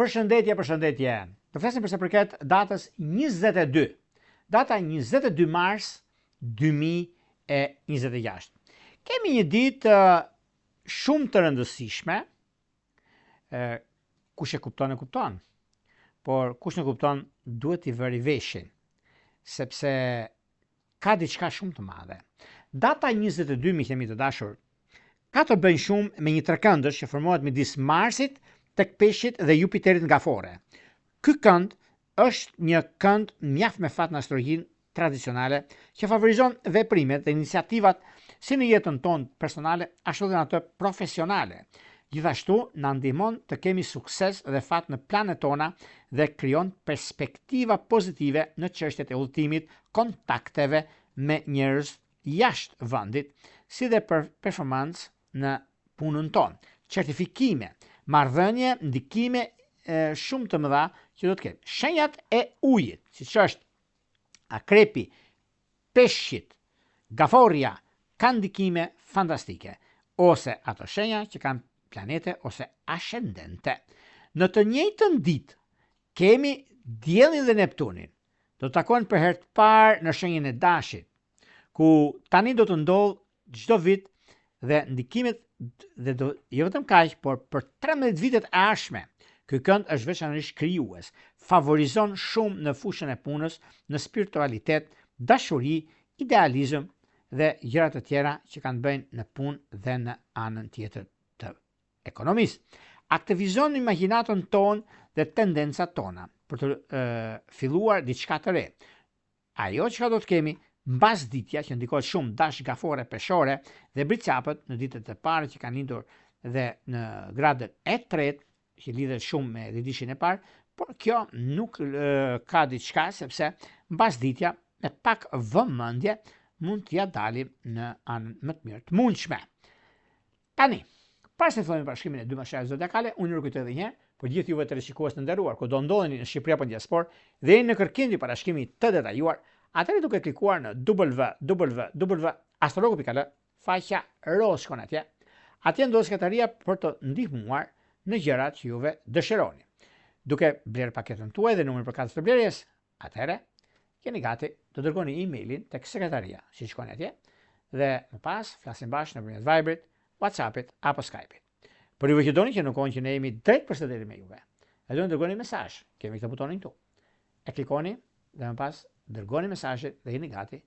Përshëndetje. Të flasim për sa përket datës 22. Data 22 mars 2026. Kemi një ditë shumë të rëndësishme. Kush e kupton e kupton. Por kush në kupton duhet i vëri veshin, sepse ka diçka shumë të madhe. Data 22, miq të dashur, ka të bëjë shumë me një trekëndësh që formohet midis Marsit tek Peshqit dhe Jupiterit nga Fore. Ky kënd është një kënd mjaft me fat në astrologjinë tradicionale që favorizon veprimet dhe iniciativat si në jetën tonë personale ashtu dhe në atë profesionale. Gjithashtu na ndihmon të kemi sukses dhe fat në planet tona dhe krijon perspektiva pozitive në çështjet e udhëtimit, kontakteve me njerëz jashtë vendit, si dhe për performancë në punën tonë, certifikime, marrëdhënie, ndikime shumë të mëdha që do të ketë. Shenjat e ujit, siç është Akrepi, Peshqit, Gaforia, kanë ndikime fantastike, ose ato shenja që kanë planete ose ascendente. Në të njëjtën ditë kemi Diellin dhe Neptunin. Do të takohen për herë të parë në shenjën e Dashit, ku tani do të ndodhë çdo vit dhe ndikimet dhe do jo vetëm kaq, por për 13 vitet e ardhshme. Ky kënd është veçanërisht krijues, favorizon shumë në fushën e punës, në spiritualitet, dashuri, idealizëm dhe gjëra të tjera që kanë bëjnë në punë dhe në anën tjetër të ekonomisë. Aktivizon imagjinatën tonë dhe tendencat tona për të filluar diçka të re. Ajo që do të kemi mbasditja që ndikohet shumë dash gafore peshore dhe bricapët në ditët e para që kanë lindur dhe në gradën e tretë që lidhet shumë me dhjetishin e parë, por kjo nuk ka diçka sepse mbasditja me pak vëmendje mund t'ja dalim në anën më të mirë të mundshme. Tani, para se të fillojmë bashkimin e dy mashave zodiakale, unë ju kujtoj edhe një herë për gjithë juve të rishikues të nderuar, ku do ndodheni në Shqipëri apo në diasporë dhe jeni në kërkim të parashkimit të detajuar, atëherë duke klikuar në www.astrologo.al, faqja roz shkon atje. Atje ndodhet sekretaria për të ndihmuar në gjërat që juve dëshironi. Duke bler paketën tuaj dhe numrin për katës të blerjes, atëherë jeni gati të dërgoni emailin tek sekretaria, si shkon atje, dhe më pas flasim bashkë nëpërmjet Viberit, WhatsAppit apo Skypeit. Por juve që doni që në kohën që ne jemi drejt përshëndetje me juve, e do të dërgoni mesazh, kemi këtë butonin këtu. E klikoni dhe më pas dërgoni mesazhet dhe jeni gati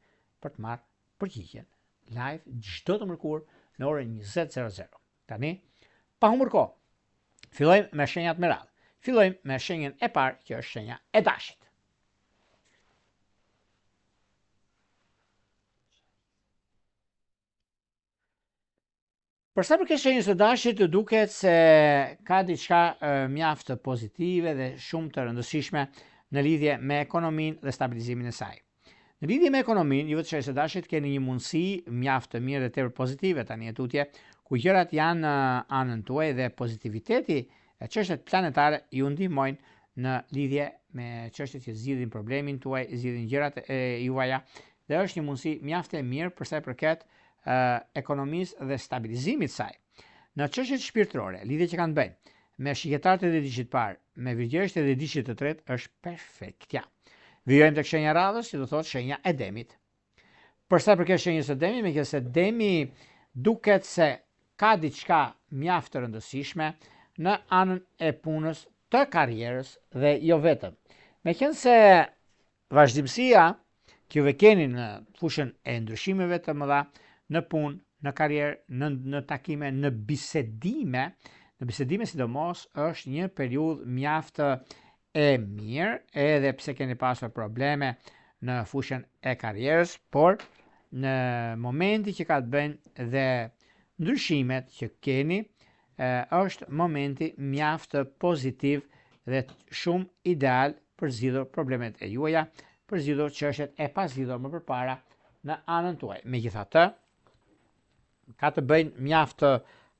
për të marrë përgjigjen live çdo të mërkurë në orën 20:00. Tani, pa humbur kohë, fillojmë me shenjat me radhë. Fillojmë me shenjën e parë, që është shenja e Dashit. Për sa përket shenjës së Dashit, duket se ka diçka mjaft pozitive dhe shumë të rëndësishme në lidhje me ekonominë dhe stabilizimin e saj. Në lidhje me ekonominë, ju të shenjës së Dashit keni një mundësi mjaft të mirë dhe tepër pozitive tani e tutje, ku gjërat janë anën tuaj dhe pozitiviteti e çështjet planetare ju ndihmojnë në lidhje me çështjet që zgjidhin problemin tuaj, zgjidhin gjërat e juaja, dhe është një mundësi mjaft e mirë për sa i përket ekonomisë dhe stabilizimit saj. Në çështjet shpirtërore, lidhje që kanë bëjnë me shiketarët e ditëshit parë, me virgjërisht e ditëshit të tretë, është perfektja. Vijojmë tek shenja radhës, që do thotë shenja e Demit. Për sa përket shenjës së Demit, meqenëse Demi duket se ka diçka mjaft të rëndësishme në anën e punës, të karrierës dhe jo vetëm. Meqenëse vazhdimësia që juve keni në fushën e ndryshimeve të mëdha, në punë, në karrierë, në takime, në bisedime sidomos, është një periudhë mjaft e mirë, edhe pse keni pasur probleme në fushën e karrierës, por në momenti që ka të bëjnë dhe ndryshimet që keni, është momenti mjaft pozitiv dhe shumë ideal për zgjidhur problemet e juaja, për zgjidhur çështjet e pazgjidhura më përpara në anën tuaj. Megjithatë, ka të bëjnë mjaft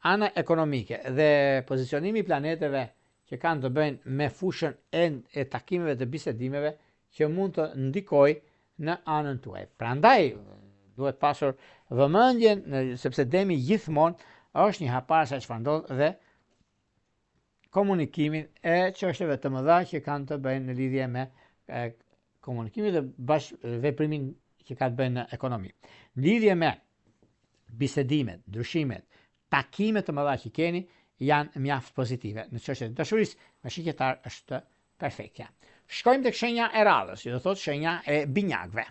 ana ekonomike dhe pozicionimi i planeteve që kanë të bëjnë me fushën e takimeve dhe bisedimeve që mund të ndikojë në anën tuaj. Prandaj duhet pasur vëmendjen, sepse Demi gjithmonë është një hapar sa çfarë ndodh dhe komunikimin e çështjeve të mëdha që kanë të bëjnë në lidhje me komunikimin dhe veprimin që ka të bëjnë në ekonomi. Në lidhje me bisedimet, ndryshimet, takimet të mëdha që keni janë mjaft pozitive. Në çështjen e dashurisë, me shigjetar është perfektja. Shkojmë tek shenja e radhës, që do thotë shenja e binjakëve.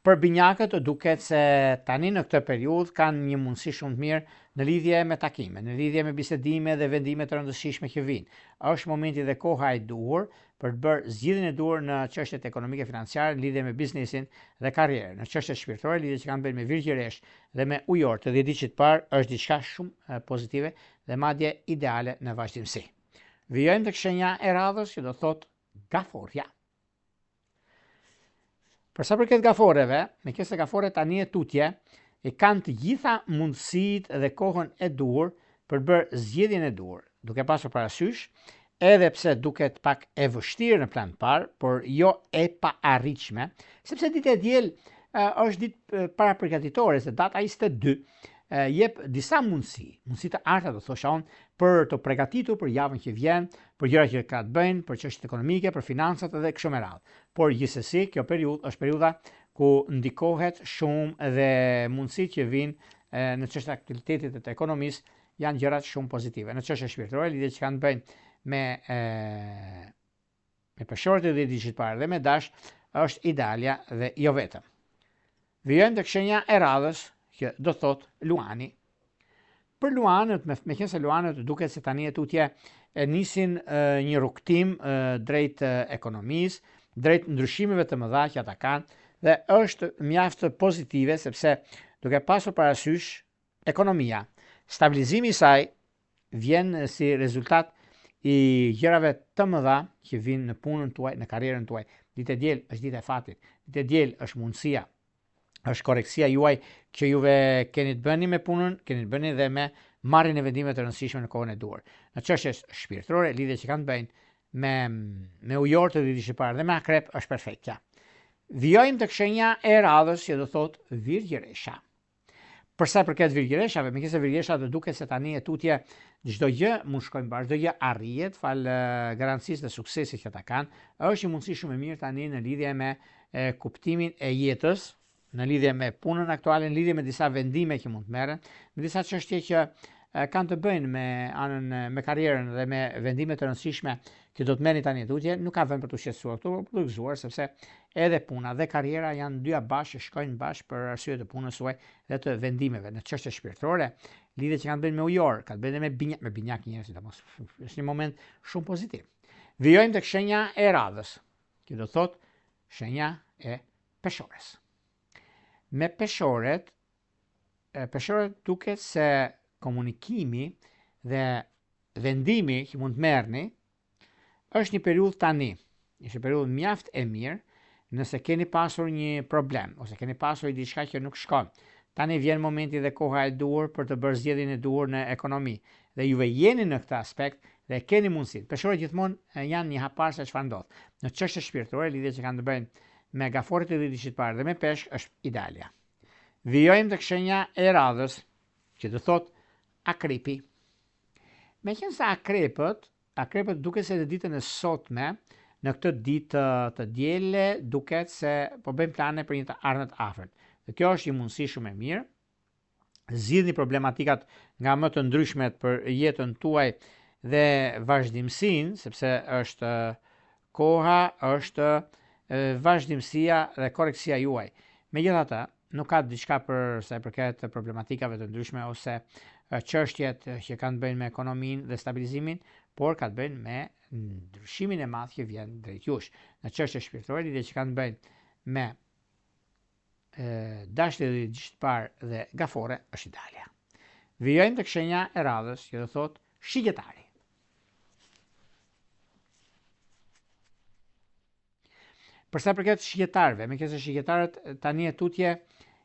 Për binjakët duket se tani në këtë periudhë kanë një mundësi shumë të mirë në lidhje me takime, në lidhje me bisedime dhe vendime të rëndësishme që vinë. Është momenti dhe koha e duhur për të bërë zgjidhjen e duhur në çështjet ekonomike financiare në lidhje me biznesin dhe karrierën. Në çështjet shpirtërore, lidhje që kanë bërë me virgjëresh dhe me ujor të 10 ditë parë është diçka shumë pozitive dhe madje ideale në vazhdimsi. Vijojmë tek shenja e radhës, që do thotë gaforja. Për sa përket gaforeve, me qenë se gaforet tani e tutje e kanë të gjitha mundësitë dhe kohën e duhur për të bërë zgjedhjen e duhur, duke pasur parasysh, edhe pse duket pak e vështirë në plan të parë, por jo e paarritshme, sepse ditë e diel është ditë para përgatitore, se data 22 jep disa mundësi të arta, do thosha unë, për të përgatitur për javën që vjen, për gjëra që ka të bëjnë, për çështjet ekonomike, për financat dhe kështu me radhë. Por gjithsesi, kjo periudhë është periudha ku ndikohet shumë dhe mundësitë që vinë në çështjet e aktivitetit të ekonomisë janë gjëra shumë pozitive. Në çështje shpirtërore, lidhje që kanë të bëjnë me peshorët e 10 ditë parë dhe me dash është idealja dhe jo vetëm. Vijojmë tek shenja e radhës, që do thot luani. Për luanët, me qenë se luanët duket se tani e tutje e nisin një rrugtim drejt ekonomisë, drejt ndryshimeve të mëdha që ata kanë, dhe është mjaft pozitive sepse duke pasur parasysh ekonomia, stabilizimi i saj vjen si rezultat i gjërave të mëdha që vinë në punën tuaj, në karrierën tuaj. Ditë e diel është ditë e fatit, ditë e diel është mundësia, është koreksia juaj që juve keni të bëni me punën, keni të bëni dhe me marrjen e vendimeve të rëndësishme në kohën e duhur. Në çështjes shpirtërore, lidhje që kanë të bëjnë me ujor të ditës së parë dhe me akrep është perfektja. Vijojmë tek shenja e radhës, që do thotë virgjëresha. Për sa përket virgjëreshave, me qenë se virgjëreshat duket se tani e tutje çdo gjë mund shkojnë bashkë, çdo gjë arrihet fal garancisë dhe suksesit që ata kanë, është një mundësi shumë e mirë tani në lidhje me kuptimin e jetës, në lidhje me punën aktuale, në lidhje me disa vendime që mund të merren, me disa çështje që kanë të bëjnë me karrierën dhe me vendime të rëndësishme që do të merrni tani tutje, nuk ka vend për të shqetësuar këtu, por të gëzuar sepse edhe puna dhe karriera janë dyja bashkë, shkojnë bashkë për arsye të punës suaj dhe të vendimeve. Në çështje shpirtërore, lidhje që kanë të bëjnë me ujor, kanë të bëjnë me binjak njerëz, është një moment shumë pozitiv. Vijojmë tek shenja e radhës, që do thotë shenja e peshores. Me peshorët duket se komunikimi dhe vendimi që mund të merrni është një periudhë tani, është një periudhë mjaft e mirë nëse keni pasur një problem ose keni pasur diçka që nuk shkon. Tani vjen momenti dhe koha e duhur për të bërë zgjedhjen e duhur në ekonomi dhe juve jeni në këtë aspekt dhe keni mundësitë. Peshorët gjithmonë janë një hapar se çfarë ndodh. Në çështje shpirtërore, lidhje që kanë të bëjnë me gaforet e ditës parë dhe me peshk është idealja. Vijojmë tek shenja e radhës, që do thotë akrepi. Me qenë se akrepët duket se në ditën e sotme, në këtë ditë të diele, duket se po bëjmë plane për një të ardhmen të afërt. Dhe kjo është një mundësi shumë e mirë. Zgjidhni problematikat nga më të ndryshmet për jetën tuaj dhe vazhdimsinë, sepse është koha, është vazhdimësia dhe koreksia juaj. Megjithatë, nuk ka diçka për sa i përket problematikave të ndryshme ose çështjet që kanë të bëjnë me ekonominë dhe stabilizimin, por ka të bëjnë me ndryshimin e madh që vjen drejt jush. Në çështje shpirtërore, lidhje që kanë të bëjnë me dashje dhe ditës parë dhe gafore është idealja. Vijojmë tek shenja e radhës, që do thotë shigjetari. Për sa përket shigjetarëve, me qenë se shigjetarët tani e tutje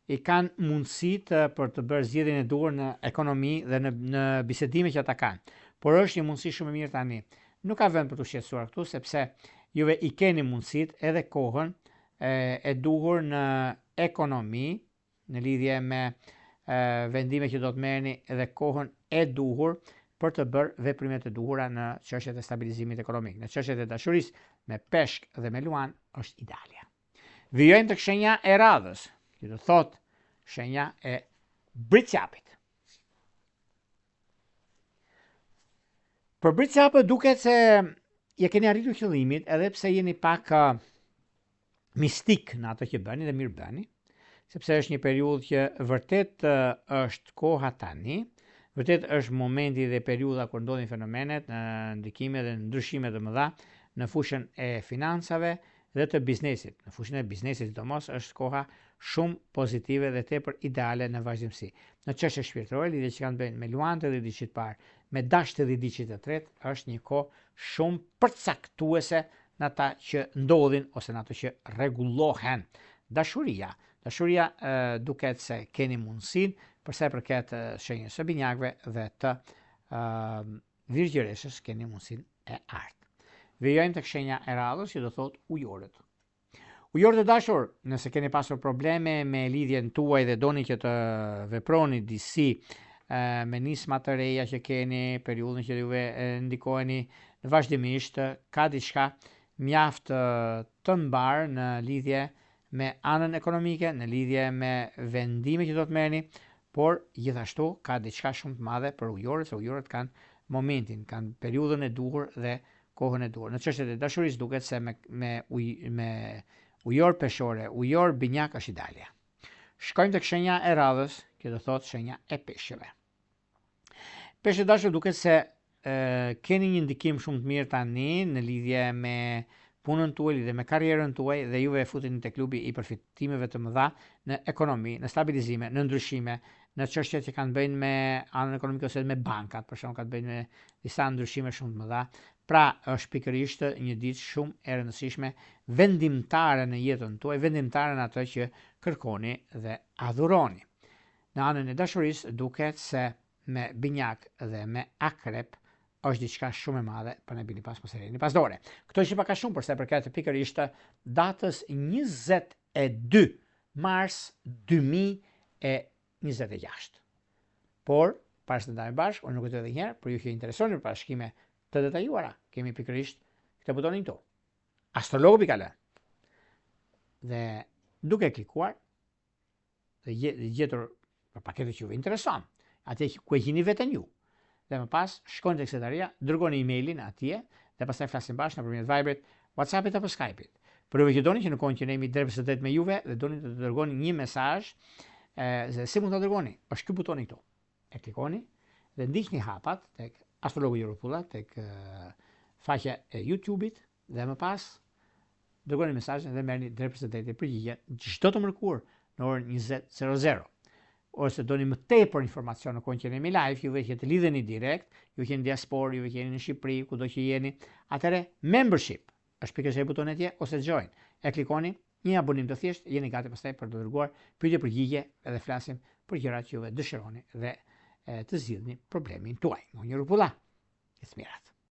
i kanë mundësitë për të bërë zgjedhjen e duhur në ekonomi dhe në bisedime që ata kanë. Por është një mundësi shumë e mirë tani. Nuk ka vend për të shqetësuar këtu, sepse juve i keni mundësitë edhe kohën e duhur në ekonomi, në lidhje me vendime që do të merrni, edhe kohën e duhur për të bërë veprimet e duhura në çështjet e stabilizimit ekonomik. Në çështjet e dashurisë me peshk dhe me luan është ideale. Vijojmë tek shenja e radhës, që do thotë shenja e britsjapit. Për britsjapët duket se je keni arritur qëllimit edhe pse jeni pak mistik në ato që bëni dhe mirë bëni, sepse është një periudhë që vërtet është koha tani, vërtet është momenti dhe periudha kur ndodhin fenomenet, ndikime dhe ndryshime të mëdha në fushën e financave dhe të biznesit. Në fushën e biznesit sidomos është koha shumë pozitive dhe tepër ideale në vazhdimsi. Në çështje shpirtërore, lidhje që kanë bënë me luantë dhe diçit parë, me dashtë dhe diçit të tretë, është një kohë shumë përcaktuese në ata që ndodhin ose në ato që rregullohen. Dashuria duket se keni mundësinë për sa i përket shenjës së binjakëve dhe të virgjëreshës keni mundësinë e artë. Vijojmë tek shenja e radhës, që do thotë ujorët. Ujorët e dashur, nëse keni pasur probleme me lidhjen tuaj dhe doni që të veproni disi me nisma të reja që keni, periudhën që juve ndikoheni vazhdimisht, ka diçka mjaft të mbar në lidhje me anën ekonomike, në lidhje me vendime që do të merrni, por gjithashtu ka diçka shumë të madhe për ujorët, se ujorët kanë momentin, kanë periudhën e duhur dhe kohën e duhur. Në çështjet e dashurisë duket se me ujor peshore, ujor binjak është ideale. Shkojmë tek shenja e radhës, që do thotë shenja e peshqeve. Peshqet dashur duket se keni një ndikim shumë të mirë tani në lidhje me punën tuaj, lidhje me karrierën tuaj dhe juve e futeni te klubi i përfitimeve të mëdha në ekonomi, në stabilizime, në ndryshime, në çështjet që kanë bëjnë me anën ekonomike ose me bankat, për shembull kanë bëjnë me disa ndryshime shumë të mëdha. Pra është pikërisht një ditë shumë e rëndësishme, vendimtare në jetën tuaj, vendimtare në atë që kërkoni dhe adhuroni. Në anën e dashurisë duket se me binjak dhe me akrep është diçka shumë e madhe për ne bini pas mosëreni pas dore. Këto ishte pak a shumë për sa i përket pikërisht datës 22 mars 2026. Por, para se të ndajmë bashkë, unë nuk e të edhe njerë, për ju që interesoni për bashkime të detajuara, kemi pikërisht këtë butonin këtu. Astrologu.al. Dhe duke klikuar dhe gjetur për paketet që juve intereson, atje ku e gjeni veten ju. Dhe më pas shkoni tek sekretaria, dërgoni emailin atje dhe pastaj flasim bashkë nëpërmjet Viberit, WhatsAppit apo Skypeit. Për juve që doni që në kohën që ne jemi drejt së me juve dhe doni të dërgoni një mesazh, si mund ta dërgoni? Është ky butoni këtu. E klikoni dhe ndiqni hapat tek Astrologu Europulla, tek faqja e YouTube-it dhe më pas dërgoni mesazhin dhe merrni drejt së përgjigje çdo të mërkurë në orën 20:00. Ose doni më tepër informacion në kohën që jemi live, juve që të lidheni direkt, ju që jeni në diasporë, juve që jeni në Shqipëri, kudo që jeni, atëre membership është pikërisht ai butoni atje ose join. E klikoni, një abonim të thjeshtë, jeni gati pastaj për të dërguar pyetje përgjigje edhe flasim për gjërat që juve dëshironi dhe të zgjidhni problemin tuaj. Unë Europulla, mirat.